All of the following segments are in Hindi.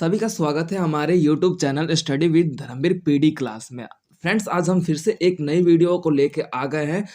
सभी का स्वागत है हमारे YouTube channel study with Dharmveer PD class में। फ्रेंड्स, आज हम फिर से एक नई वीडियो को लेके आ गए हैं।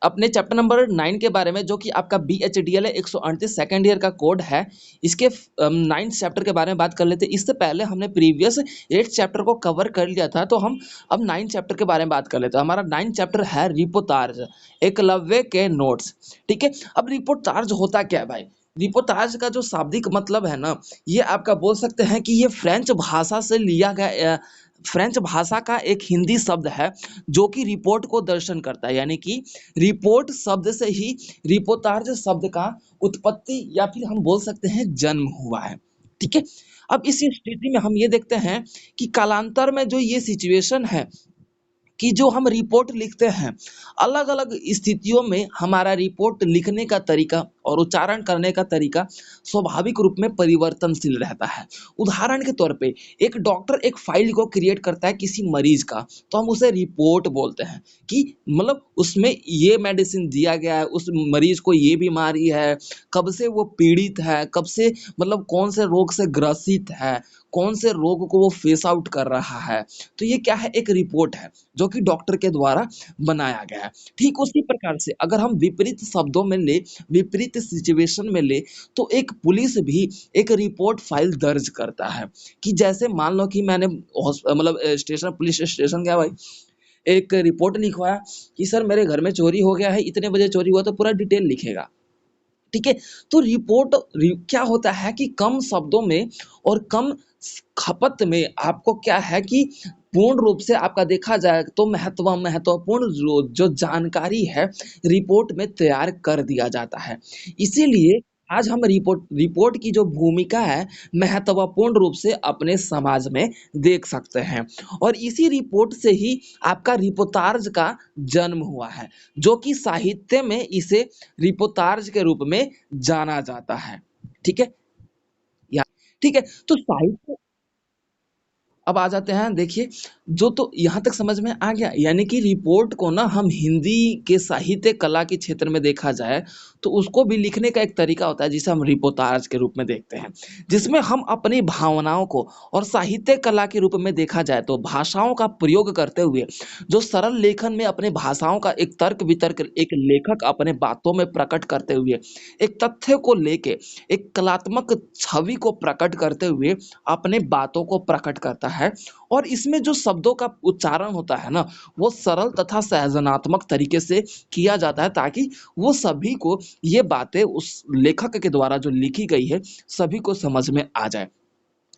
अपने चैप्टर नंबर 9 के बारे में, जो कि आपका BHDL है 138 सेकेंड ईयर का कोड है। इसके 9th चैप्टर के बारे में बात कर लेते हैं। इससे पहले हमने प्रीवियस 8 चैप्टर को कवर कर लिया था, तो हम अब 9th चैप्टर के बारे में बात कर लेते हैं। हमारा 9th चैप्टर है रिपोर्टाज, एकलव्य के नोट्स। ठीक है, अब रिपोर्टाज होता क्या है भाई? रिपोर्टाज का जो शाब्दिक मतलब है ना, ये आपका बोल सकते हैं कि ये फ्रेंच भाषा से लिया गया, फ्रेंच भाषा का एक हिंदी शब्द है जो कि रिपोर्ट को दर्शन करता है। यानी कि रिपोर्ट शब्द से ही रिपोर्टाज शब्द का उत्पत्ति या फिर हम बोल सकते हैं जन्म हुआ है। ठीक है, अब इस स्थिति में हम ये देखते हैं कि कालांतर में जो ये सिचुएशन है कि जो हम रिपोर्ट लिखते हैं, अलग-अलग स्थितियों में हमारा रिपोर्ट लिखने का तरीका और उच्चारण करने का तरीका स्वाभाविक रूप में परिवर्तनशील रहता है। उदाहरण के तौर पे एक डॉक्टर एक फाइल को क्रिएट करता है किसी मरीज का, तो हम उसे रिपोर्ट बोलते हैं कि मतलब उसमें ये मेडिसिन दिया गया है, उस मरीज को ये बीमारी है, कब से वो पीड़ित है, कब से मतलब कौन से रोग से ग्रसित है, कौन से रोग को वो फेस आउट कर रहा है। तो ये क्या है? एक रिपोर्ट है जो कि डॉक्टर के द्वारा बनाया गया है। ठीक उसी प्रकार से अगर हम विपरीत शब्दों में ले, विपरीत सिचुएशन में ले, तो एक पुलिस भी एक रिपोर्ट फाइल दर्ज करता है कि जैसे मान लो कि मैंने मतलब स्टेशन, पुलिस स्टेशन गया भाई, एक रिपोर्ट लिखवाया कि सर मेरे घर में चोरी हो गया है, इतने बजे चोरी हुआ, तो पूरा डिटेल लिखेगा। ठीक है, तो रिपोर्ट क्या होता है कि कम शब्दों में और कम खपत में आपको क्या है कि पूर्ण रूप से आपका देखा जाए तो महत्वपूर्ण जो जानकारी है रिपोर्ट में तैयार कर दिया जाता है। इसीलिए आज हम रिपोर्ट रिपोर्ट की जो भूमिका है महत्वपूर्ण रूप से अपने समाज में देख सकते हैं, और इसी रिपोर्ट से ही आपका रिपोर्टाज का जन्म हुआ है, जो कि साहित्य में इसे रिपोर्टाज के रूप में जाना जाता है। ठीक है, या ठीक है, तो साहित्य अब आ जाते हैं। देखिए, जो तो यहाँ तक समझ में आ गया, यानी कि रिपोर्ट को ना हम हिंदी के साहित्य कला के क्षेत्र में देखा जाए तो उसको भी लिखने का एक तरीका होता है जिसे हम रिपोर्टाज के रूप में देखते हैं, जिसमें हम अपनी भावनाओं को, और साहित्य कला के रूप में देखा जाए तो भाषाओं का प्रयोग करते हुए जो सरल लेखन में अपने भाषाओं का एक तर्क वितर्क एक लेखक अपने बातों में प्रकट करते हुए एक तथ्य को लेके एक कलात्मक छवि को प्रकट करते हुए अपने बातों को प्रकट करता है। और इसमें जो शब्दों का उच्चारण होता है ना, वो सरल तथा सहजनात्मक तरीके से किया जाता है ताकि वो सभी को ये बातें उस लेखक के द्वारा जो लिखी गई है सभी को समझ में आ जाए।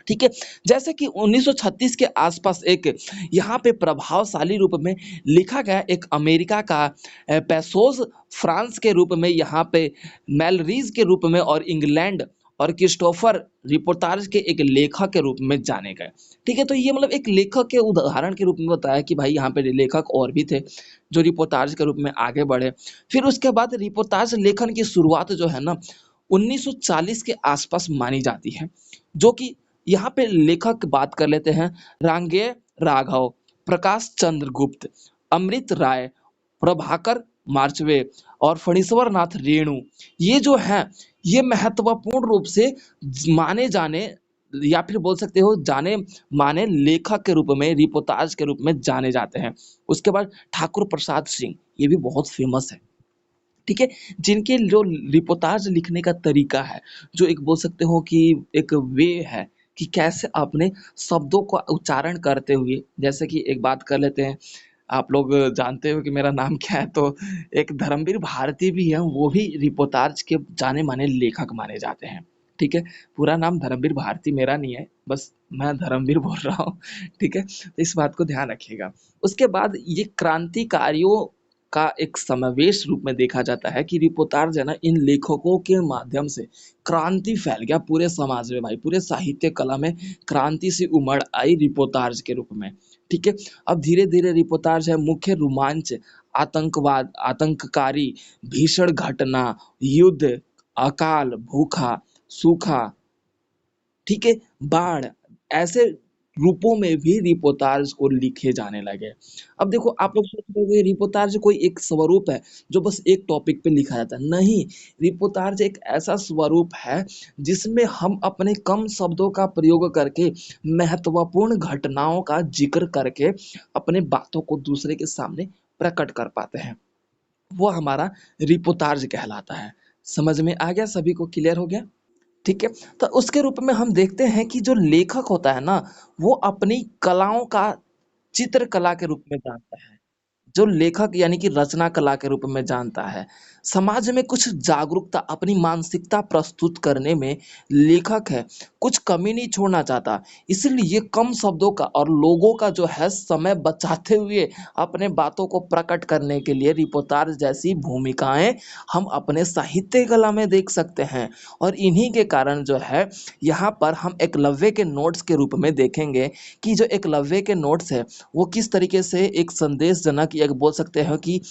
ठीक है, जैसे कि 1936 के आसपास एक यहाँ पे प्रभावशाली रूप में लिखा गया एक अमेरिका का पेसोज, फ्रांस के रूप में यहाँ पे मेलरीज के रूप में, और इंग्लैंड और क्रिस्टोफर रिपोर्टाज के एक लेखक के रूप में जाने गए। ठीक है, तो ये मतलब एक लेखक के उदाहरण के रूप में बताया कि भाई यहाँ पे लेखक और भी थे जो रिपोर्टाज के रूप में आगे बढ़े। फिर उसके बाद रिपोर्टाज लेखन की शुरुआत जो है ना 1940 के आसपास मानी जाती है, जो कि यहाँ पे लेखक बात कर लेते हैं रांगेय राघव, प्रकाश चंद्र गुप्त, अमृत राय, प्रभाकर मार्चवे और फणीश्वर नाथ रेणु। ये जो हैं, ये महत्वपूर्ण रूप से माने जाने या फिर बोल सकते हो जाने माने लेखक के रूप में, रिपोर्टाज के रूप में जाने जाते हैं। उसके बाद ठाकुर प्रसाद सिंह, ये भी बहुत फेमस है। ठीक है, जिनके जो रिपोर्टाज लिखने का तरीका है, जो एक बोल सकते हो कि एक वे है कि कैसे अपने शब्दों का उच्चारण करते हुए, जैसे कि एक बात कर लेते हैं, आप लोग जानते हो कि मेरा नाम क्या है, तो एक धर्मवीर भारती भी है, वो भी रिपोर्टाज के जाने माने लेखक माने जाते हैं। ठीक है, पूरा नाम धर्मवीर भारती मेरा नहीं है, बस मैं धर्मवीर बोल रहा हूँ। ठीक है, तो इस बात को ध्यान रखिएगा। उसके बाद ये क्रांतिकारियों का एक समावेश रूप में देखा जाता है कि रिपोर्टाज जो है ना, इन लेखकों के माध्यम से क्रांति फैल गया पूरे समाज में भाई, पूरे साहित्य कला में क्रांति सी उमड़ आई रिपोर्टाज के रूप में। ठीक है, अब धीरे धीरे रिपोर्टाज है मुख्य रोमांच, आतंकवाद, आतंककारी, भीषण घटना, युद्ध, अकाल, भूखा, सूखा, ठीक है, बाढ़, ऐसे रूपों में भी रिपोर्टाज को लिखे जाने लगे। अब देखो आप लोग सोच रहे होंगे रिपोर्टाज कोई एक स्वरूप है जो बस एक टॉपिक पे लिखा जाता है। नहीं, रिपोर्टाज एक ऐसा स्वरूप है जिसमें हम अपने कम शब्दों का प्रयोग करके महत्वपूर्ण घटनाओं का जिक्र करके अपने बातों को दूसरे के सामने प्रकट कर पाते हैं। वो हमारा रिपोर्टाज कहलाता है। समझ में आ गया? सभी को क्लियर हो गया? ठीक है। तो उसके रूप में हम देखते हैं कि जो लेखक होता है ना, वो अपनी कलाओं का चित्रकला के रूप में जानता है। जो लेखक यानी कि रचना कला के रूप में जानता है। समाज में कुछ जागरूकता, अपनी मानसिकता प्रस्तुत करने में लेखक है, कुछ कमी नहीं छोड़ना चाहता। इसलिए कम शब्दों का और लोगों का जो है समय बचाते हुए अपने बातों को प्रकट करने के लिए रिपोर्टाज जैसी भूमिकाएँ हम अपने साहित्य कला में देख सकते हैं। और इन्हीं के कारण जो है, यहाँ पर हम एकलव्य के नोट्स के रूप में देखेंगे कि जो एकलव्य के नोट्स है, वो किस तरीके से एक संदेशजनक या बोल सकते हैं कि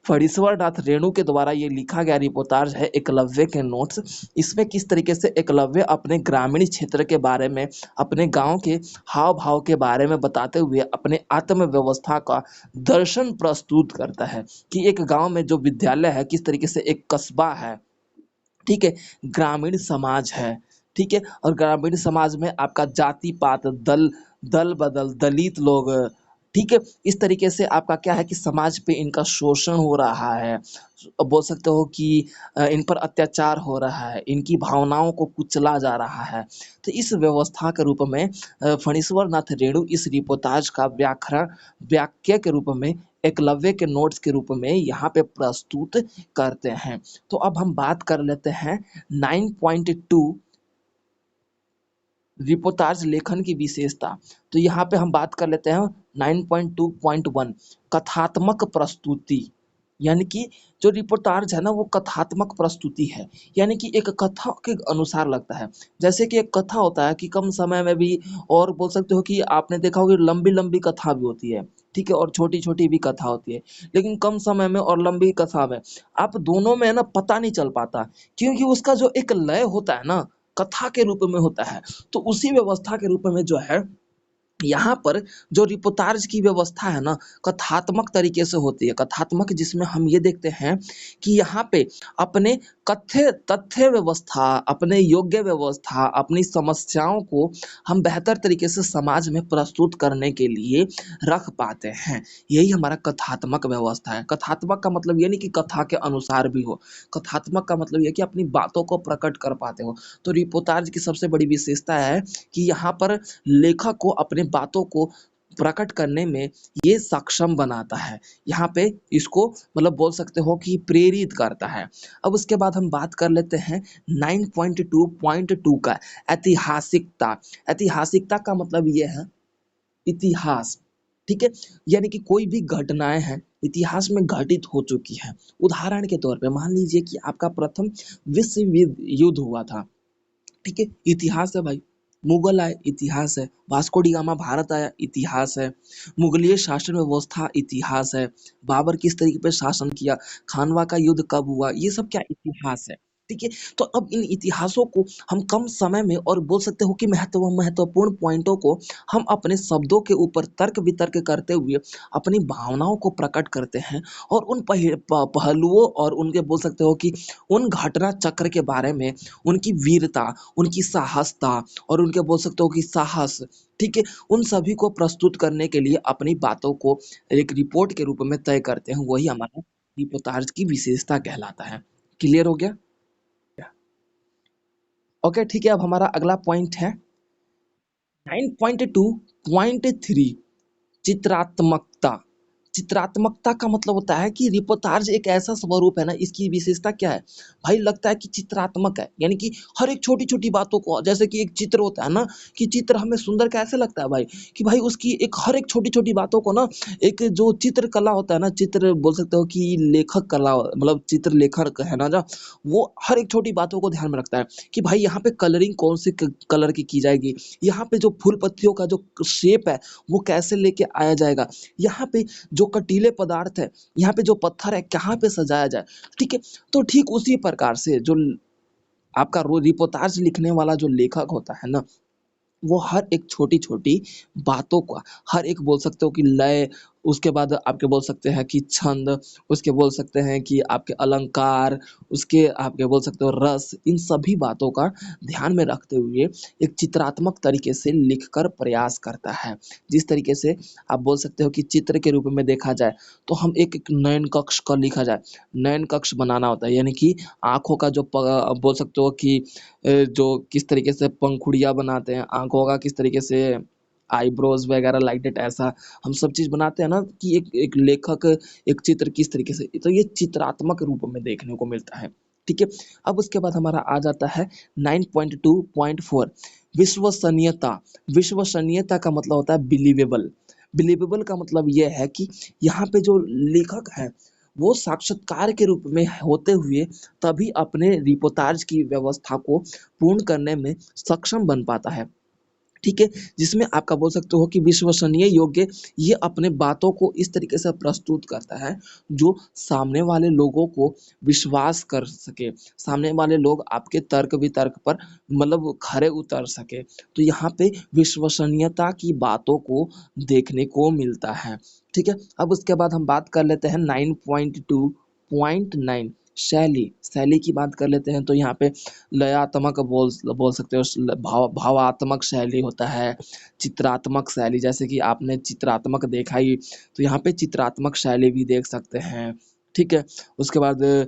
फणीश्वर नाथ रेणु के द्वारा ये लिखा गया रिपोर्टाज है एकलव्य के नोट्स। इसमें किस तरीके से एकलव्य अपने ग्रामीण क्षेत्र के बारे में, अपने गांव के हाव भाव के बारे में बताते हुए अपने आत्म व्यवस्था का दर्शन प्रस्तुत करता है कि एक गांव में जो विद्यालय है किस तरीके से एक कस्बा है, ठीक है, ग्रामीण समाज है, ठीक है, और ग्रामीण समाज में आपका जाति पात दल दल बदल दलित लोग, ठीक है, इस तरीके से आपका क्या है कि समाज पे इनका शोषण हो रहा है, बोल सकते हो कि इन पर अत्याचार हो रहा है, इनकी भावनाओं को कुचला जा रहा है। तो इस व्यवस्था के रूप में फणीश्वर नाथ रेणु इस रिपोर्टाज का व्याकरण व्याख्या के रूप में एकलव्य के नोट्स के रूप में यहाँ पे प्रस्तुत करते हैं। तो अब हम बात कर लेते हैं 9.2 रिपोर्टाज लेखन की विशेषता। तो यहाँ पे हम बात कर लेते हैं 9.2.1 कथात्मक प्रस्तुति। यानी कि जो रिपोर्टाज है ना वो कथात्मक प्रस्तुति है, यानी कि एक कथा के अनुसार लगता है। जैसे कि एक कथा होता है कि कम समय में भी, और बोल सकते हो कि आपने देखा होगा लंबी लंबी कथा भी होती है, ठीक है, और छोटी छोटी भी कथा होती है। लेकिन कम समय में और लंबी कथा में आप दोनों में ना पता नहीं चल पाता, क्योंकि उसका जो एक लय होता है ना कथा के रूप में होता है। तो उसी व्यवस्था के रूप में जो है यहाँ पर जो रिपोर्टाज की व्यवस्था है ना कथात्मक तरीके से होती है। कथात्मक जिसमें हम ये देखते हैं कि यहाँ पे अपने कथ्य तथ्य व्यवस्था, अपने योग्य व्यवस्था, अपनी समस्याओं को हम बेहतर तरीके से समाज में प्रस्तुत करने के लिए रख पाते हैं। यही हमारा कथात्मक व्यवस्था है। कथात्मक का मतलब ये नहीं कि कथा के अनुसार भी हो, कथात्मक का मतलब ये कि अपनी बातों को प्रकट कर पाते हो। तो रिपोर्टाज की सबसे बड़ी विशेषता है कि यहाँ पर लेखक को अपने बातों को प्रकट करने में ये सक्षम बनाता है। यहाँ पे इसको मतलब बोल सकते हो कि प्रेरित करता है। अब उसके बाद हम बात कर लेते हैं 9.2.2 का ऐतिहासिकता। ऐतिहासिकता का मतलब ये है इतिहास, ठीक है, यानी कि कोई भी घटनाएं हैं इतिहास में घटित हो चुकी है। उदाहरण के तौर पे मान लीजिए कि आपका प्रथम विश्व युद्ध हुआ था, ठीक है, इतिहास है भाई। मुगल आए, इतिहास है। वास्को डी गामा भारत आया, इतिहास है। मुगलीय शासन व्यवस्था, इतिहास है। बाबर किस तरीके पे शासन किया, खानवा का युद्ध कब हुआ, ये सब क्या इतिहास है, ठीक है। तो अब इन इतिहासों को हम कम समय में और बोल सकते हो कि महत्वपूर्ण पॉइंटों को हम अपने शब्दों के ऊपर तर्क वितर्क करते हुए अपनी भावनाओं को प्रकट करते हैं, और उन पहलुओं और उनके बोल सकते हो कि उन घटना चक्र के बारे में, उनकी वीरता, उनकी साहसता और उनके बोल सकते हो कि साहस, ठीक है, उन सभी को प्रस्तुत करने के लिए अपनी बातों को एक रिपोर्ट के रूप में तय करते हैं। वही हमारा रिपोर्टाज की विशेषता कहलाता है। क्लियर हो गया? ओके, ठीक है। अब हमारा अगला पॉइंट है 9.2.3 चित्रात्मकता। चित्रात्मकता का मतलब होता है कि रिपोर्टाज एक ऐसा स्वरूप है ना, इसकी विशेषता क्या है भाई, लगता है कि चित्रात्मक है, यानी कि हर एक छोटी छोटी बातों को, जैसे कि एक चित्र होता है ना, कि चित्र हमें सुंदर कैसे लगता है भाई, कि भाई उसकी एक हर एक छोटी छोटी बातों को ना, एक जो चित्र कला होता है ना, चित्र बोल सकते हो कि लेखक कला मतलब चित्र लेखक है ना, जो वो हर एक छोटी बातों को ध्यान में रखता है कि भाई यहाँ पे कलरिंग कौन से कलर की जाएगी, यहाँ पे जो फूल पत्तियों का जो शेप है वो कैसे लेके आया जाएगा, यहाँ पे जो कटीले पदार्थ है, यहाँ पे जो पत्थर है कहाँ पे सजाया जाए, ठीक है। तो ठीक उसी प्रकार से जो आपका रिपोर्टाज लिखने वाला जो लेखक होता है ना, वो हर एक छोटी-छोटी बातों का, हर एक बोल सकते हो कि लय, उसके बाद आपके बोल सकते हैं कि छंद, उसके बोल सकते हैं कि आपके अलंकार, उसके आपके बोल सकते हो रस, इन सभी बातों का ध्यान में रखते हुए एक चित्रात्मक तरीके से लिखकर प्रयास करता है। जिस तरीके से आप बोल सकते हो कि चित्र के रूप में देखा जाए, तो हम एक नयन कक्ष का लिखा जाए, नयन कक्ष बनाना होता है, यानी कि आँखों का जो बोल सकते हो कि जो किस तरीके से पंखुड़ियाँ बनाते हैं, आँखों का किस तरीके से आईब्रोज वगैरह लाइक दैट, ऐसा हम सब चीज़ बनाते हैं ना कि एक एक लेखक एक चित्र किस तरीके से, तो ये चित्रात्मक रूप में देखने को मिलता है। ठीक है? अब उसके बाद हमारा आ जाता है 9.2.4 विश्वसनीयता। विश्वसनीयता का मतलब होता है बिलीवेबल। बिलीवेबल का मतलब ये है कि यहाँ पे जो लेखक है, वो साक्षात्कार के रूप में होते हुए तभी अपने रिपोर्टाज की व्यवस्था को पूर्ण करने में सक्षम बन पाता है। ठीक है? जिसमें आपका बोल सकते हो कि विश्वसनीय योग्य, ये अपने बातों को इस तरीके से प्रस्तुत करता है, जो सामने वाले लोगों को विश्वास कर सके। सामने वाले लोग आपके तर्क-वितर्क पर मतलब खरे उतर सके। तो यहाँ पे विश्वसनीयता की बातों को देखने को मिलता है। ठीक है? अब उसके बाद हम बात कर लेते हैं 9.2.9 शैली। शैली की बात कर लेते हैं, तो यहाँ पे लयात्मक बोल बोल सकते हो, भावात्मक शैली होता है, चित्रात्मक शैली, जैसे कि आपने चित्रात्मक देखा ही, तो यहाँ पे चित्रात्मक शैली भी देख सकते हैं। ठीक है? उसके बाद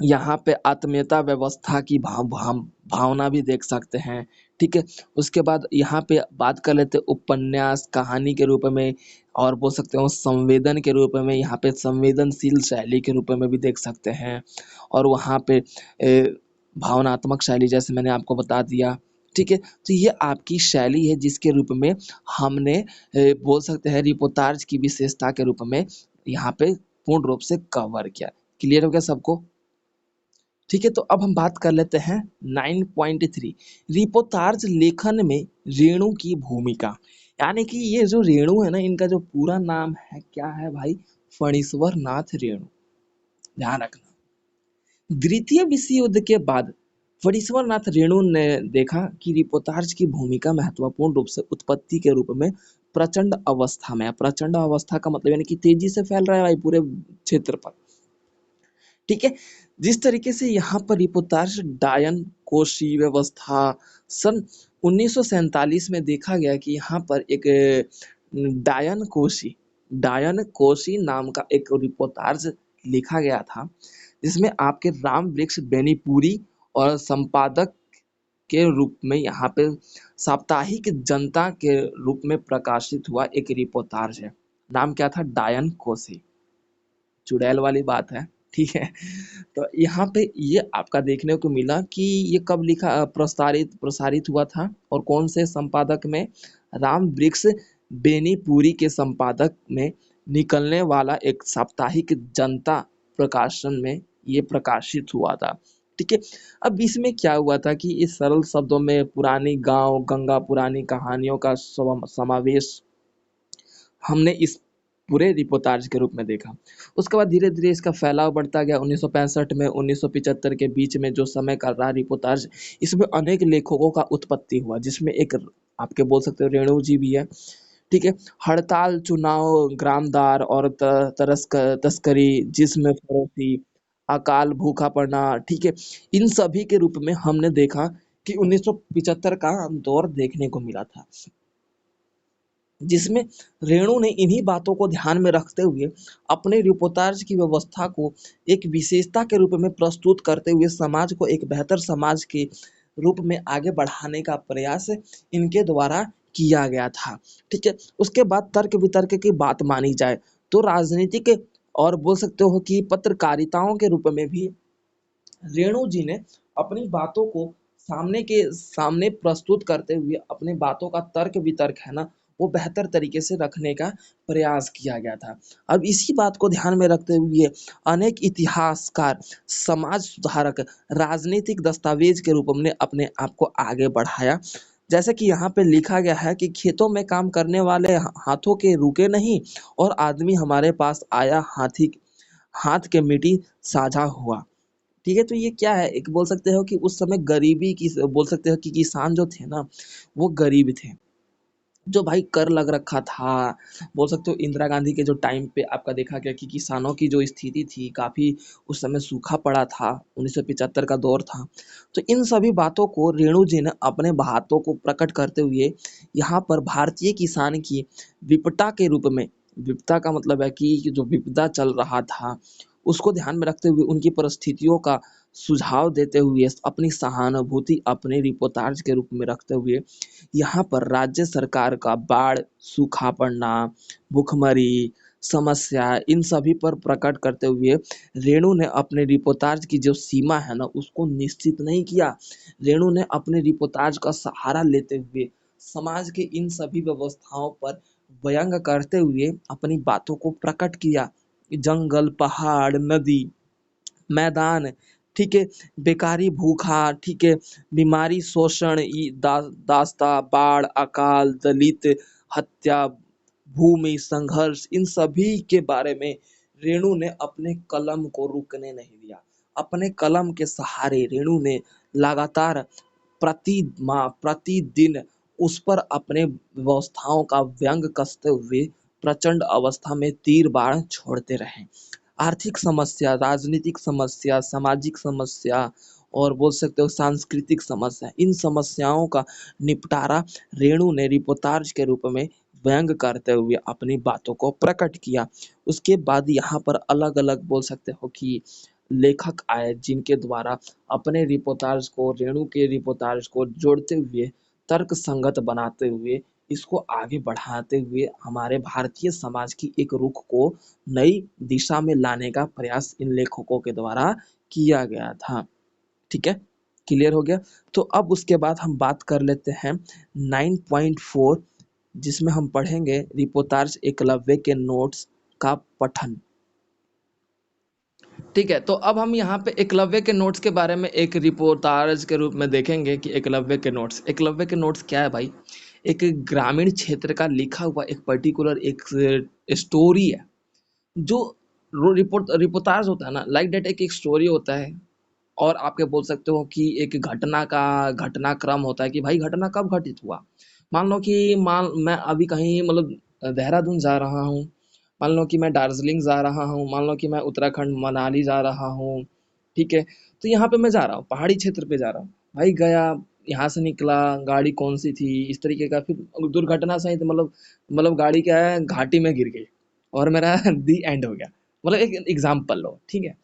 यहाँ पे आत्मीयता व्यवस्था की भावना भी देख सकते हैं। ठीक है? उसके बाद यहाँ पे बात कर लेते हैं उपन्यास, कहानी के रूप में, और बोल सकते हो संवेदन के रूप में, यहाँ पे संवेदनशील शैली के रूप में भी देख सकते हैं। और वहाँ पे भावनात्मक शैली जैसे मैंने आपको बता दिया। ठीक है? तो ये आपकी शैली है जिसके रूप में हमने बोल सकते हैं रिपोर्टाज की विशेषता के रूप में यहाँ पे पूर्ण रूप से कवर किया। क्लियर हो गया सबको? ठीक है, तो अब हम बात कर लेते हैं 9.3 रिपोर्टाज लेखन में रेणु की भूमिका। यानी कि ये जो रेणु है ना, इनका जो पूरा नाम है क्या है भाई? फणीश्वर नाथ रेणु। ध्यान रखना। द्वितीय विश्व युद्ध के बाद फणीश्वर नाथ रेणु ने देखा कि रिपोर्टाज की भूमिका महत्वपूर्ण रूप से उत्पत्ति के रूप में प्रचंड अवस्था में है। प्रचंड अवस्था का मतलब यानी कि तेजी से फैल रहा है भाई पूरे क्षेत्र पर। ठीक है? जिस तरीके से यहाँ पर रिपोर्टाज डायन कोशी व्यवस्था सन 1947 में देखा गया कि यहाँ पर एक डायन कोशी नाम का एक रिपोर्टाज लिखा गया था, जिसमें आपके राम वृक्ष बेनीपुरी और संपादक के रूप में यहाँ पे साप्ताहिक जनता के रूप में प्रकाशित हुआ एक रिपोर्टाज है। नाम क्या था? डायन कोशी। चुड़ैल वाली बात है। ठीक है? तो यहाँ पे ये आपका देखने को मिला कि ये कब प्रसारित प्रसारित हुआ था और कौन से संपादक में? राम वृक्ष बेनीपुरी के संपादक में निकलने वाला एक साप्ताहिक जनता प्रकाशन में ये प्रकाशित हुआ था। ठीक है? अब इसमें क्या हुआ था कि इस सरल शब्दों में पुरानी गांव गंगा पुरानी कहानियों का समावेश हमने इस पूरे रिपोर्टाज के रूप में देखा। उसके बाद धीरे-धीरे इसका फैलाव बढ़ता गया। 1965 में 1975 के बीच में जो समय का रहा रिपोर्टाज, इसमें अनेक लेखकों का उत्पत्ति हुआ, जिसमें एक आपके बोल सकते हो रेणु जी भी है। ठीक है? हड़ताल, चुनाव, ग्रामदार और तस्करी, जिस्म फरोशी, अकाल, भूखा पड़ना, ठीक है? इन सभी के रूप में हमने देखा कि 1975 का दौर देखने को मिला था। जिसमें रेणु ने इन्हीं बातों को ध्यान में रखते हुए अपने रिपोर्टाज की व्यवस्था को एक विशेषता के रूप में प्रस्तुत करते हुए समाज को एक बेहतर समाज के रूप में आगे बढ़ाने का प्रयास इनके द्वारा किया गया था। ठीक है? उसके बाद तर्क वितर्क की बात मानी जाए तो राजनीतिक और बोल सकते हो कि पत्रकारिताओं के रूप में भी रेणु जी ने अपनी बातों को सामने के सामने प्रस्तुत करते हुए अपने बातों का तर्क वितर्क है ना, वो बेहतर तरीके से रखने का प्रयास किया गया था। अब इसी बात को ध्यान में रखते हुए अनेक इतिहासकार, समाज सुधारक, राजनीतिक दस्तावेज के रूप में अपने आप को आगे बढ़ाया। जैसे कि यहाँ पे लिखा गया है कि खेतों में काम करने वाले हाथों के रुके नहीं और आदमी हमारे पास आया हाथ के मिट्टी साझा हुआ। ठीक है, तो ये क्या है, एक बोल सकते हो कि उस समय गरीबी की, बोल सकते हो कि किसान जो थे ना, वो गरीब थे। जो भाई कर लग रखा था, बोल सकते हो इंदिरा गांधी के जो टाइम पे आपका देखा गया कि किसानों की जो स्थिति थी काफ़ी, उस समय सूखा पड़ा था, 1975 का दौर था। तो इन सभी बातों को रेणु जी ने अपने बातों को प्रकट करते हुए यहाँ पर भारतीय किसान की विपदा के रूप में, विपदा का मतलब है कि जो विपदा चल रहा था, उसको ध्यान में रखते हुए उनकी परिस्थितियों का सुझाव देते हुए, अपनी सहानुभूति अपने रिपोर्टाज के रूप में रखते हुए यहाँ पर राज्य सरकार का बाढ़, सूखा पड़ना, भूखमरी, समस्या, इन सभी पर प्रकट करते हुए रेणु ने अपने रिपोर्टाज की जो सीमा है ना, उसको निश्चित नहीं किया। रेणु ने अपने रिपोर्टाज का सहारा लेते हुए समाज के इन सभी व्यवस्थाओं पर व्यंग करते हुए अपनी बातों को प्रकट किया। जंगल, पहाड़, नदी, मैदान, ठीक है, बेकारी, भूखा, ठीक है, बीमारी, शोषण, दासता, बाढ़, अकाल, दलित, हत्या, भूमि संघर्ष, इन सभी के बारे में रेणु ने अपने कलम को रुकने नहीं दिया। अपने कलम के सहारे रेणु ने लगातार प्रति माह, प्रतिदिन उस पर अपने व्यवस्थाओं का व्यंग कसते हुए प्रचंड अवस्था में तीर बाण छोड़ते रहे। आर्थिक समस्या, राजनीतिक समस्या, सामाजिक समस्या और बोल सकते हो सांस्कृतिक समस्या, इन समस्याओं का निपटारा रेणु ने रिपोर्टाज के रूप में व्यंग करते हुए अपनी बातों को प्रकट किया। उसके बाद यहाँ पर अलग अलग बोल सकते हो कि लेखक आए, जिनके द्वारा अपने रिपोर्टाज को, रेणु के रिपोर्टाज को जोड़ते हुए, तर्क संगत बनाते हुए, इसको आगे बढ़ाते हुए हमारे भारतीय समाज की एक रुख को नई दिशा में लाने का प्रयास इन लेखकों के द्वारा किया गया था। ठीक है, क्लियर हो गया। तो अब उसके बाद हम बात कर लेते हैं 9.4, जिसमें हम पढ़ेंगे रिपोर्टाज एकलव्य के नोट्स का पठन। ठीक है, तो अब हम यहाँ पे एकलव्य के नोट्स के बारे में एक रिपोर्टाज के रूप में देखेंगे कि एकलव्य के नोट्स क्या है भाई। एक ग्रामीण क्षेत्र का लिखा हुआ एक पर्टिकुलर एक स्टोरी है, जो रिपोर्टाज होता है ना, लाइक डेट एक स्टोरी होता है। और आपके बोल सकते हो कि एक घटना का घटनाक्रम होता है कि भाई घटना कब घटित हुआ। मान लो कि मान मैं अभी कहीं मतलब देहरादून जा रहा हूँ, मान लो कि मैं दार्जिलिंग जा रहा हूँ, मान लो कि मैं उत्तराखंड मनाली जा रहा हूँ। ठीक है, तो यहाँ पे मैं जा रहा हूँ, पहाड़ी क्षेत्र पे जा रहा हूँ, भाई गया, यहाँ से निकला, गाड़ी कौन सी थी, इस तरीके का, फिर दुर्घटना सहित मतलब गाड़ी क्या है, घाटी में गिर गई और मेरा दी एंड हो गया। मतलब एक एग्जाम्पल लो, ठीक है।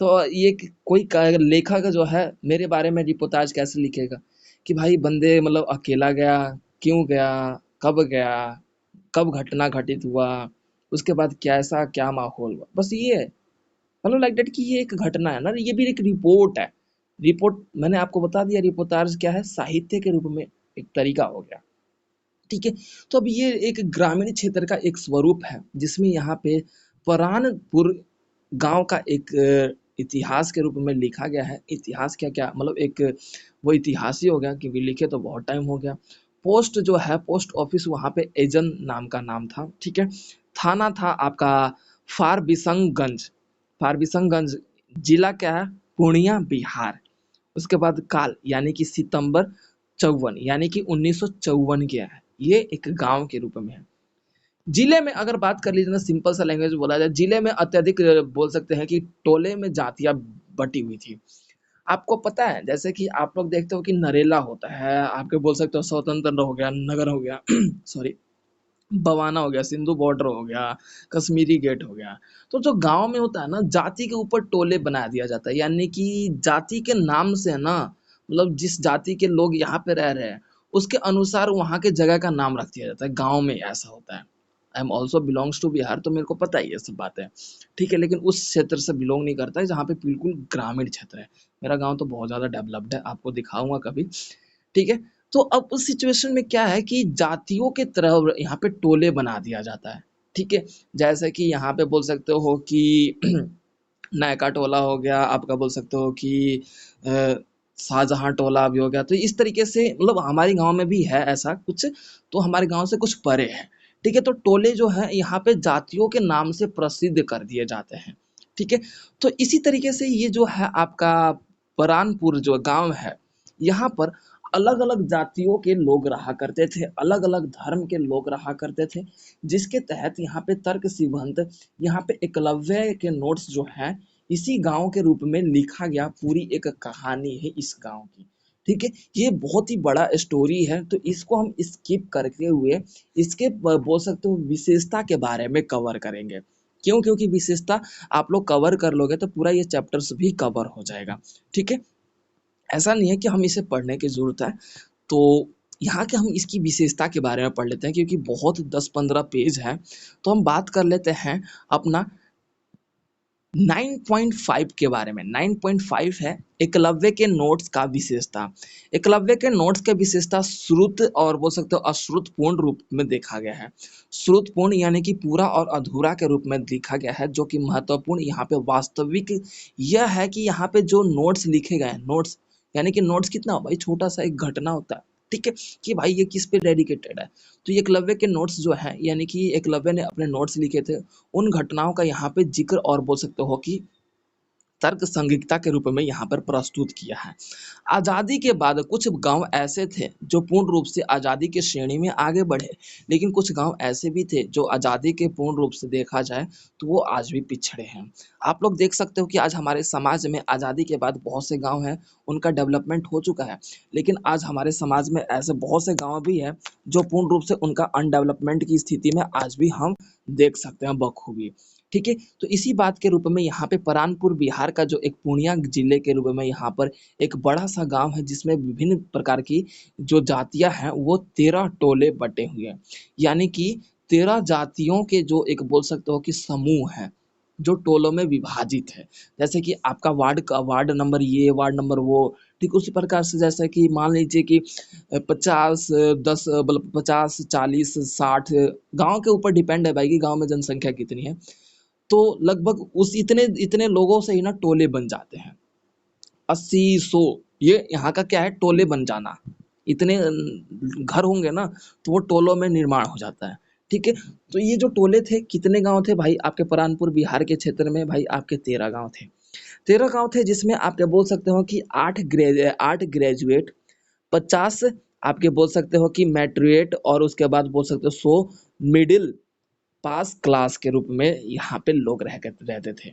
तो ये कोई लेखक जो है मेरे बारे में रिपोर्टाज कैसे लिखेगा कि भाई बंदे मतलब अकेला गया, क्यों गया, कब घटना घटित हुआ, उसके बाद कैसा क्या माहौल हुआ, बस ये है। मतलब लाइक दैट कि ये एक घटना है ना, ये भी एक रिपोर्ट है। रिपोर्ट मैंने आपको बता दिया, रिपोर्टाज क्या है, साहित्य के रूप में एक तरीका हो गया। ठीक है, तो अब ये एक ग्रामीण क्षेत्र का एक स्वरूप है, जिसमें यहाँ पे परानपुर गांव का एक इतिहास के रूप में लिखा गया है। इतिहास क्या क्या मतलब एक वो इतिहास ही हो गया, क्योंकि लिखे तो बहुत टाइम हो गया। पोस्ट जो है, पोस्ट ऑफिस वहाँ पे एजन नाम का नाम था। ठीक है, थाना था आपका फारबिसंगगंज, फारबिसंगगंज, जिला क्या है, पूर्णिया, बिहार। उसके बाद काल यानी कि सितंबर 54 यानी कि 1954 के है, ये एक गांव के रूप में है। जिले में अगर बात कर लीजिए ना, सिंपल सा लैंग्वेज बोला जाए, जिले में अत्यधिक बोल सकते हैं कि टोले में जातियां बटी हुई थी। आपको पता है जैसे कि आप लोग देखते हो कि नरेला होता है, आपके बोल सकते हो स्वतंत्र हो गया, नगर हो गया सॉरी, बवाना हो गया, सिंधु बॉर्डर हो गया, कश्मीरी गेट हो गया। तो जो गांव में होता है ना, जाति के ऊपर टोले बना दिया जाता है, यानी कि जाति के नाम से ना, मतलब जिस जाति के लोग यहाँ पे रह रहे हैं उसके अनुसार वहाँ के जगह का नाम रख दिया जाता है। गांव में ऐसा होता है। I am also belongs to Bihar, तो मेरे को पता है ये सब बात है। ठीक है, लेकिन उस क्षेत्र से बिलोंग नहीं करता है जहाँ पे बिल्कुल ग्रामीण क्षेत्र है। मेरा गाँव तो बहुत ज़्यादा डेवलप्ड है, आपको दिखाऊंगा कभी। ठीक है, तो अब उस सिचुएशन में क्या है कि जातियों के तरह यहाँ पे टोले बना दिया जाता है। ठीक है, जैसे कि यहाँ पे बोल सकते हो कि नायका टोला हो गया, आपका बोल सकते हो कि अ, शाहजहां टोला भी हो गया। तो इस तरीके से मतलब हमारे गांव में भी है ऐसा कुछ, तो हमारे गांव से कुछ परे है। ठीक है, तो टोले जो है यहाँ पे जातियों के नाम से प्रसिद्ध कर दिए जाते हैं। ठीक है। तो इसी तरीके से ये जो है आपका परानपुर जो गांव है, यहाँ पर अलग अलग जातियों के लोग रहा करते थे, अलग अलग धर्म के लोग रहा करते थे, जिसके तहत यहाँ पे तर्क सिद्धांत, यहाँ पे एकलव्य के नोट्स जो हैं इसी गांव के रूप में लिखा गया, पूरी एक कहानी है इस गांव की। ठीक है, ये बहुत ही बड़ा स्टोरी है, तो इसको हम स्किप करते हुए इसके बोल सकते हो विशेषता के बारे में कवर करेंगे। क्यों? क्योंकि विशेषता आप लोग कवर कर लोगे तो पूरा ये चैप्टर्स भी कवर हो जाएगा। ठीक है, ऐसा नहीं है कि हम इसे पढ़ने की जरूरत है। तो यहाँ के हम इसकी विशेषता के बारे में पढ़ लेते हैं, क्योंकि बहुत 10-15 पेज है। तो हम बात कर लेते हैं अपना 9.5 के बारे में। 9.5 है एकलव्य के नोट्स का विशेषता। एकलव्य के नोट्स का विशेषता श्रुत और बोल सकते हो अश्रुतपूर्ण रूप में देखा गया है। श्रुतपूर्ण यानी कि पूरा और अधूरा के रूप में लिखा गया है, जो कि महत्वपूर्ण यहाँ पे वास्तविक यह है कि यहाँ पे जो नोट्स लिखे गए हैं, नोट्स यानी कि नोट्स कितना हो भाई, छोटा सा एक घटना होता है। ठीक है, कि भाई ये किस पे डेडिकेटेड है। तो ये एकलव्य के नोट्स जो है, यानी कि एकलव्य ने अपने नोट्स लिखे थे, उन घटनाओं का यहाँ पे जिक्र और बोल सकते हो कि तर्क संगीता के रूप में यहाँ पर प्रस्तुत किया है। आज़ादी के बाद कुछ गांव ऐसे थे जो पूर्ण रूप से आज़ादी की श्रेणी में आगे बढ़े, लेकिन कुछ गांव ऐसे भी थे जो आज़ादी के पूर्ण रूप से देखा जाए तो वो आज भी पिछड़े हैं। आप लोग देख सकते हो कि आज हमारे समाज में आज़ादी के बाद बहुत से गांव हैं, उनका डेवलपमेंट हो चुका है, लेकिन आज हमारे समाज में ऐसे बहुत से गांव भी हैं जो पूर्ण रूप से उनका अनडेवलपमेंट की स्थिति में आज भी हम देख सकते हैं बखूबी। ठीक है, तो इसी बात के रूप में यहाँ पे परानपुर बिहार का जो एक पूर्णिया जिले के रूप में यहाँ पर एक बड़ा सा गांव है, जिसमें विभिन्न प्रकार की जो जातियां हैं वो 13 टोले बटे हुए हैं। यानी कि 13 जातियों के जो एक बोल सकते हो कि समूह है, जो टोलों में विभाजित है। जैसे कि आपका वार्ड नंबर ये, वार्ड नंबर वो। ठीक उसी प्रकार से जैसे कि मान लीजिए कि 50 10 मतलब 50 40 60 गांव के ऊपर डिपेंड है भाई कि गांव में जनसंख्या कितनी है। तो लगभग उस इतने इतने लोगों से ही ना टोले बन जाते हैं। 80-100 ये यहाँ का क्या है, टोले बन जाना। इतने घर होंगे ना तो वो टोलों में निर्माण हो जाता है। ठीक है, तो ये जो टोले थे, कितने गांव थे भाई आपके परानपुर बिहार के क्षेत्र में? भाई आपके 13 गांव थे। 13 गांव थे, जिसमें आपके बोल सकते हो कि 8 ग्रेजुएट, 50 आपके बोल सकते हो कि मैट्रिएट, और उसके बाद बोल सकते हो 100 मिडिल पास क्लास के रूप में यहाँ पे लोग रहते थे।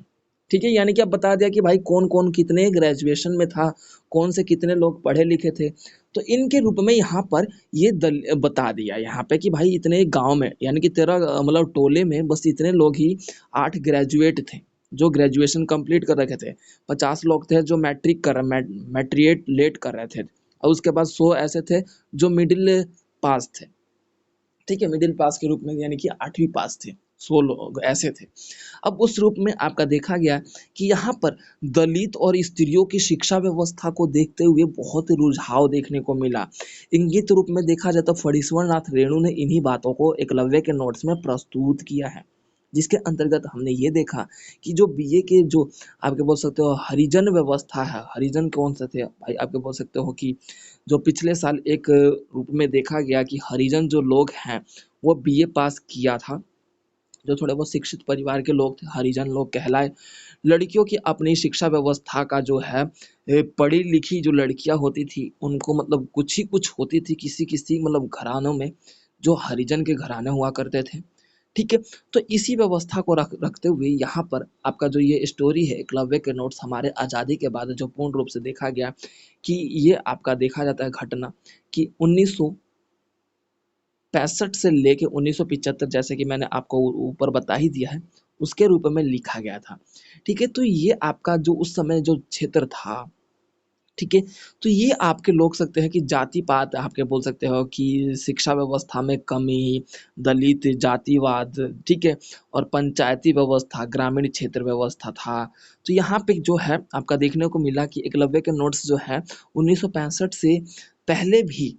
ठीक है, यानी कि अब बता दिया कि भाई कौन कौन कितने ग्रेजुएशन में था, कौन से कितने लोग पढ़े लिखे थे। तो इनके रूप में यहाँ पर ये बता दिया यहाँ पे कि भाई इतने गांव में, यानी कि तेरा मतलब टोले में बस इतने लोग ही 8 ग्रेजुएट थे जो ग्रेजुएशन कंप्लीट कर रखे थे। 50 लोग थे जो मैट्रिक कर मैट्रिएट लेट कर रहे थे, और उसके बाद 100 ऐसे थे जो मिडिल पास थे। ठीक है, मिडिल पास के रूप में यानी कि 8वीं पास थे। 100 लोग ऐसे थे। अब उस रूप में आपका देखा गया कि यहाँ पर दलित और स्त्रियों की शिक्षा व्यवस्था को देखते हुए बहुत रुझाव देखने को मिला। इंगित रूप में देखा जाए तो फणीश्वर नाथ रेणु ने इन्हीं बातों को एकलव्य के नोट्स में प्रस्तुत किया है, जिसके अंतर्गत हमने ये देखा कि जो बीए के जो आपके बोल सकते हो हरिजन व्यवस्था है। हरिजन कौन से थे भाई? आपके बोल सकते हो कि जो पिछले साल एक रूप में देखा गया कि हरिजन जो लोग हैं वो बीए पास किया था, जो थोड़े बहुत शिक्षित परिवार के लोग थे, हरिजन लोग कहलाए। लड़कियों की अपनी शिक्षा व्यवस्था का जो है पढ़ी लिखी जो लड़कियां होती थी उनको मतलब कुछ ही कुछ होती थी, किसी किसी मतलब घरानों में जो हरिजन के घराने हुआ करते थे। ठीक है, तो इसी व्यवस्था को रखते हुए यहाँ पर आपका जो ये स्टोरी है एकलव्य के नोट्स, हमारे आज़ादी के बाद जो पूर्ण रूप से देखा गया कि ये आपका देखा जाता है घटना कि 1965 से लेके 1975, जैसे कि मैंने आपको ऊपर बता ही दिया है, उसके रूप में लिखा गया था। ठीक है, तो ये आपका जो उस समय जो क्षेत्र था, ठीक है, तो ये आपके लोग सकते हैं कि जाति पात आपके बोल सकते हो कि शिक्षा व्यवस्था में कमी, दलित जातिवाद, ठीक है, और पंचायती व्यवस्था, ग्रामीण क्षेत्र व्यवस्था था। तो यहाँ पे जो है आपका देखने को मिला कि एकलव्य के नोट्स जो है 1965 से पहले भी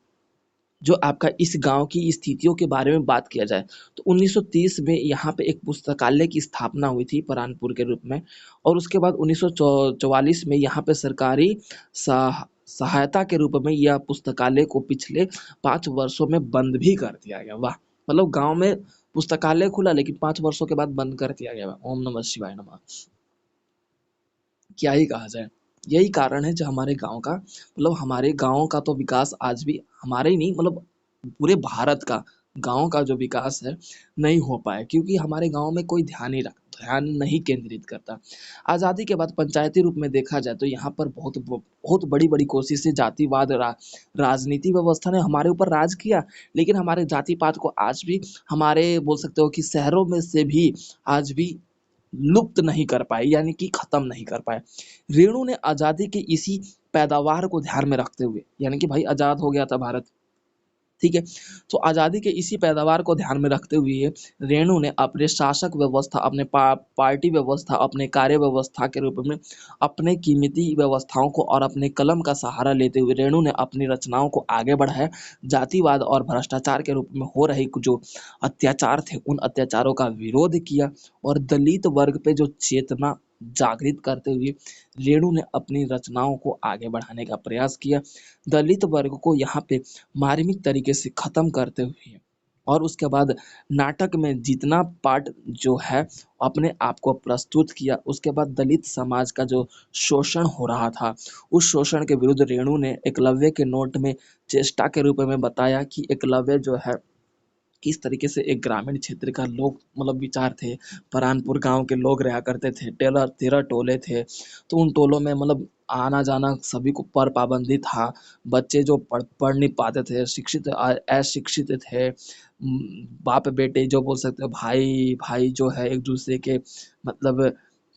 जो आपका इस गांव की स्थितियों के बारे में बात किया जाए तो 1930 में यहाँ पे एक पुस्तकालय की स्थापना हुई थी परानपुर के रूप में, और उसके बाद 1944 में यहाँ पे सरकारी सहायता के रूप में यह पुस्तकालय को पिछले 5 वर्षों में बंद भी कर दिया गया। वाह, मतलब गांव में पुस्तकालय खुला लेकिन 5 वर्षों के बाद बंद कर दिया गया। ओम नमः शिवाय नमः। क्या ही कहा जाए। यही कारण है जो हमारे गाँव का मतलब हमारे गाँव का तो विकास आज भी हमारे ही नहीं मतलब पूरे भारत का गाँव का जो विकास है नहीं हो पाया क्योंकि हमारे गाँव में कोई ध्यान नहीं केंद्रित करता। आज़ादी के बाद पंचायती रूप में देखा जाए तो यहाँ पर बहुत बड़ी-बड़ी कोशिशें जातिवाद राजनीति व्यवस्था ने हमारे ऊपर राज किया, लेकिन हमारे जाति-पात को आज भी हमारे बोल सकते हो कि शहरों में से भी आज भी लुप्त नहीं कर पाए यानी कि खत्म नहीं कर पाए। रेणु ने आज़ादी की इसी पैदावार को ध्यान में रखते हुए यानी कि भाई आज़ाद हो गया था भारत, ठीक है? तो आज़ादी के इसी पैदावार को ध्यान में रखते हुए रेणु ने अपने शासक व्यवस्था, अपने पार्टी व्यवस्था, अपने कार्य व्यवस्था के रूप में अपने कीमती व्यवस्थाओं को और अपने कलम का सहारा लेते हुए रेणु ने अपनी रचनाओं को आगे बढ़ाया। जातिवाद और भ्रष्टाचार के रूप में हो रहे जो अत्याचार थे, उन अत्याचारों का विरोध किया और दलित वर्ग पे जो चेतना जागृत करते हुए रेणु ने अपनी रचनाओं को आगे बढ़ाने का प्रयास किया। दलित वर्ग को यहाँ पे मार्मिक तरीके से ख़त्म करते हुए और उसके बाद नाटक में जितना पार्ट जो है अपने आप को प्रस्तुत किया। उसके बाद दलित समाज का जो शोषण हो रहा था, उस शोषण के विरुद्ध रेणु ने एकलव्य के नोट में चेष्टा के रूप में बताया कि एकलव्य जो है किस तरीके से एक ग्रामीण क्षेत्र का लोग मतलब विचार थे। परानपुर गाँव के लोग रहा करते थे, 13 टोले थे, तो उन टोलों में मतलब आना-जाना सभी को पर पाबंदी था। बच्चे जो पढ़ नहीं पाते थे, अशिक्षित थे। बाप-बेटे जो बोल सकते हो भाई जो है एक-दूसरे के मतलब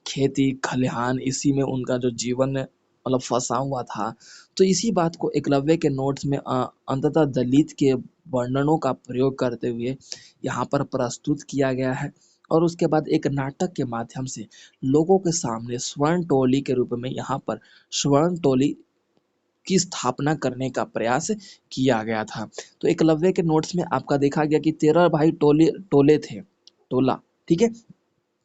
खेती खलिहान इसी में उनका जो जीवन मतलब फँसा हुआ था। तो इसी बात को एकलव्य के नोट्स में अंततः दलित के वर्णनों का प्रयोग करते हुए यहाँ पर प्रस्तुत किया गया है और उसके बाद एक नाटक के माध्यम से लोगों के सामने स्वर्ण टोली के रूप में यहाँ पर स्वर्ण टोली की स्थापना करने का प्रयास किया गया था। तो एकलव्य के नोट्स में आपका देखा गया कि 13 भाई टोले थे, टोला, ठीक है?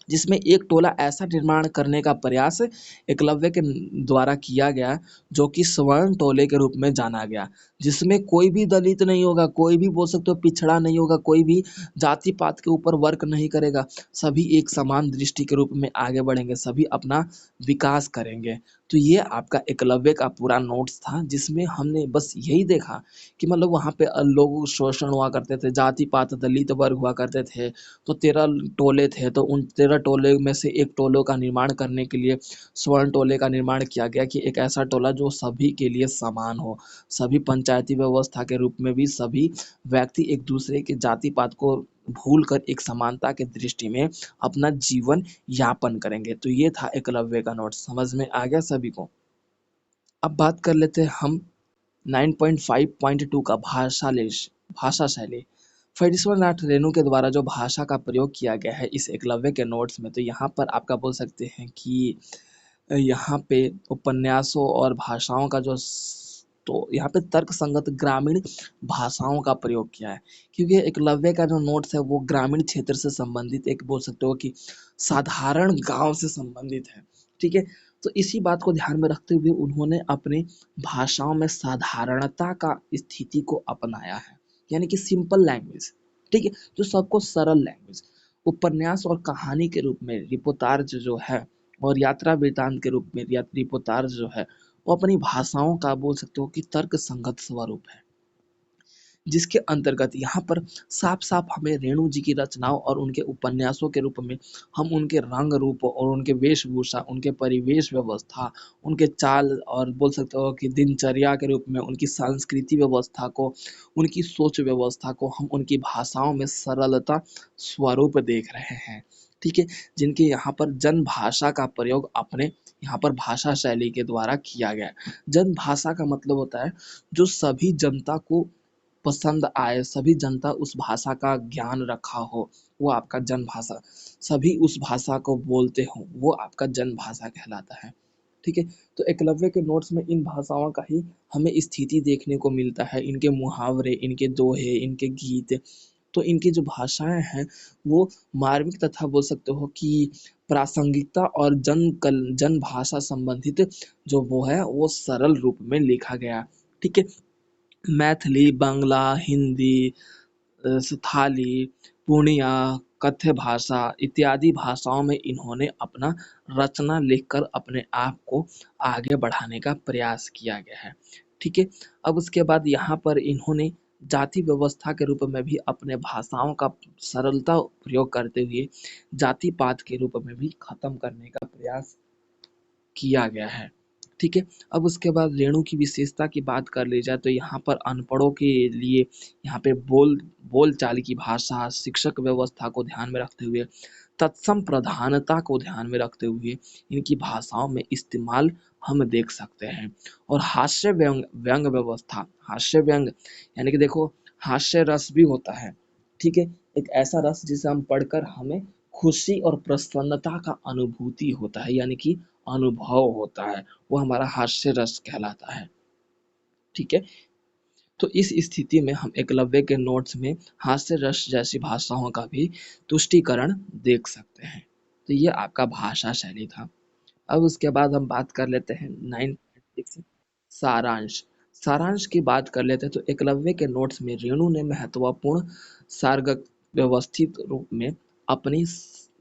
जिसमें एक टोला ऐसा निर्माण करने का प्रयास एकलव्य के द्वारा किया गया जो कि स्वर्ण टोले के रूप में जाना गया, जिसमें कोई भी दलित नहीं होगा, कोई भी बोल सकते हो पिछड़ा नहीं होगा, कोई भी जाति पात के ऊपर वर्क नहीं करेगा, सभी एक समान दृष्टि के रूप में आगे बढ़ेंगे, सभी अपना विकास करेंगे। तो ये आपका एकलव्य का पूरा नोट्स था जिसमें हमने बस यही देखा कि मतलब वहाँ पे लोग शोषण हुआ करते थे, जाति पात दलित वर्ग हुआ करते थे, तो 13 टोले थे, तो उन 13 टोले में से एक टोलों का निर्माण करने के लिए स्वर्ण टोले का निर्माण किया गया कि एक ऐसा टोला जो सभी के लिए समान हो। सभी पंचायती व्यवस्था के रूप में भी सभी व्यक्ति एक दूसरे के जाति पात को भूल कर एक समानता के दृष्टि में अपना जीवन यापन करेंगे। तो ये था एकलव्य का नोट, समझ में आ गया सभी को? अब बात कर लेते हैं हम 9.5.2 का भाषा शैली। फणीश्वर नाथ रेणु के द्वारा जो भाषा का प्रयोग किया गया है इस एकलव्य के नोट्स में, तो यहाँ पर आपका बोल सकते हैं कि यहाँ पे उपन्यासों और भाषाओं का तो यहाँ पे तर्क संगत ग्रामीण भाषाओं का प्रयोग किया है क्योंकि एकलव्य का जो नोट्स है वो ग्रामीण क्षेत्र से संबंधित एक बोल सकते हो कि साधारण गांव से संबंधित है, ठीक है? तो इसी बात को ध्यान में रखते हुए उन्होंने अपनी भाषाओं में साधारणता का स्थिति को अपनाया है यानी कि सिंपल लैंग्वेज, ठीक है? जो सबको सरल लैंग्वेज उपन्यास और कहानी के रूप में रिपोर्टाज जो है और यात्रा वृत्तांत के रूप में रिपोर्टाज जो है वो अपनी भाषाओं का बोल सकते हो कि तर्क संगत स्वरूप है, जिसके अंतर्गत यहाँ पर साफ-साफ हमें रेणु जी की रचनाओं और उनके उपन्यासों के रूप में हम उनके रंग रूप और उनके वेशभूषा, उनके परिवेश व्यवस्था, उनके चाल और बोल सकते हो कि दिनचर्या के रूप में उनकी सांस्कृतिक व्यवस्था को, उनकी सोच व्यवस्था को हम उनकी भाषाओं में सरलता स्वरूप देख रहे हैं, ठीक है? जिनके यहाँ पर जन भाषा का प्रयोग अपने यहाँ पर भाषा शैली के द्वारा किया गया है। जन भाषा का मतलब होता है जो सभी जनता को पसंद आए, सभी जनता उस भाषा का ज्ञान रखा हो, वो आपका जन भाषा, सभी उस भाषा को बोलते हों, वो आपका जन भाषा कहलाता है, ठीक है? तो एकलव्य के नोट्स में इन भाषाओं का ही हमें स्थिति देखने को मिलता है, इनके मुहावरे, इनके दोहे, इनके गीत, तो इनकी जो भाषाएँ हैं, वो मार्मिक तथा बोल सकते हो कि प्रासंगिकता और जन भाषा संबंधित जो वो है, वो सरल रूप में लिखा गया, ठीक है? मैथिली, बांग्ला, हिंदी, संथाली, पूर्णिया, कथ्य भाषा इत्यादि भाषाओं में इन्होंने अपना रचना लिखकर अपने आप को आगे बढ़ाने का प्रयास किया गया है। ठीक है। अब उसके बाद यहाँ पर इन्होंने जाति व्यवस्था के रूप में भी अपने भाषाओं का सरलता प्रयोग करते हुए जाति पात के रूप में भी खत्म करने का प्रयास किया गया है। ठीक है। अब उसके बाद रेणु की विशेषता की बात कर ली जाए तो यहाँ पर अनपढ़ों के लिए यहाँ पे बोलचाल की भाषा, शिक्षक व्यवस्था को ध्यान में रखते हुए, तत्सम प्रधानता को ध्यान में रखते हुए इनकी भाषाओं में इस्तेमाल हम देख सकते हैं। और हास्य व्यंग व्यंग व्यवस्था, हास्य व्यंग यानी कि देखो हास्य रस भी होता है। ठीक है। एक ऐसा रस जिसे हम पढ़कर हमें खुशी और प्रसन्नता का अनुभूति होता है, यानी कि अनुभव होता है, वो हमारा हास्य रस कहलाता है। ठीक है। तो इस स्थिति में हम एकलव्य के नोट्स में हास्य रस जैसी भाषाओं का भी तुष्टीकरण देख सकते हैं। तो ये आपका भाषा शैली था। अब उसके बाद हम बात कर लेते हैं 9.6 सारांश। सारांश की बात कर लेते हैं तो एकलव्य के नोट्स में रेणु ने महत्वपूर्ण सारगत व्यवस्थित रूप में अपनी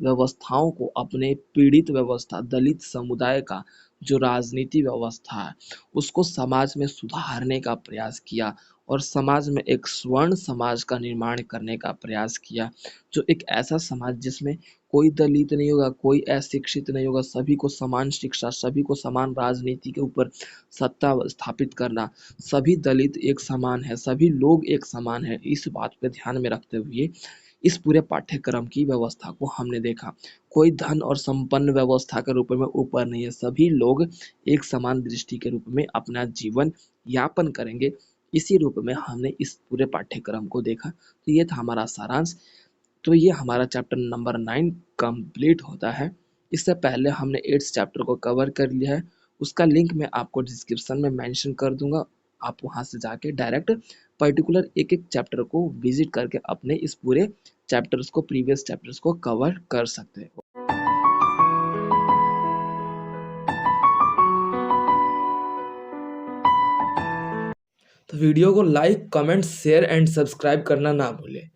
व्यवस्थाओं को अपने पीड़ित व्यवस्था दलित समुदाय का जो राजनीति व्यवस्था है उसको समाज में सुधारने का प्रयास किया और समाज में एक स्वर्ण समाज का निर्माण करने का प्रयास किया, जो एक ऐसा समाज जिसमें कोई दलित नहीं होगा, कोई अशिक्षित नहीं होगा, सभी को समान शिक्षा, सभी को समान राजनीति के ऊपर सत्ता स्थापित करना, सभी दलित एक समान है, सभी लोग एक समान है, इस बात पे ध्यान में रखते हुए इस पूरे पाठ्यक्रम की व्यवस्था को हमने देखा। कोई धन और संपन्न व्यवस्था के रूप में ऊपर नहीं है, सभी लोग एक समान दृष्टि के रूप में अपना जीवन यापन करेंगे, इसी रूप में हमने इस पूरे पाठ्यक्रम को देखा। तो ये था हमारा सारांश। तो ये हमारा चैप्टर नंबर 9 कंप्लीट होता है। इससे पहले हमने 8th चैप्टर को कवर कर लिया है, उसका लिंक मैं आपको डिस्क्रिप्शन में मेंशन कर दूंगा। आप वहां से जाके डायरेक्ट पर्टिकुलर एक एक चैप्टर को विजिट करके अपने इस पूरे चैप्टर्स को, प्रीवियस चैप्टर्स को कवर कर सकते हो। तो वीडियो को like, comment, share and subscribe करना ना भूलें।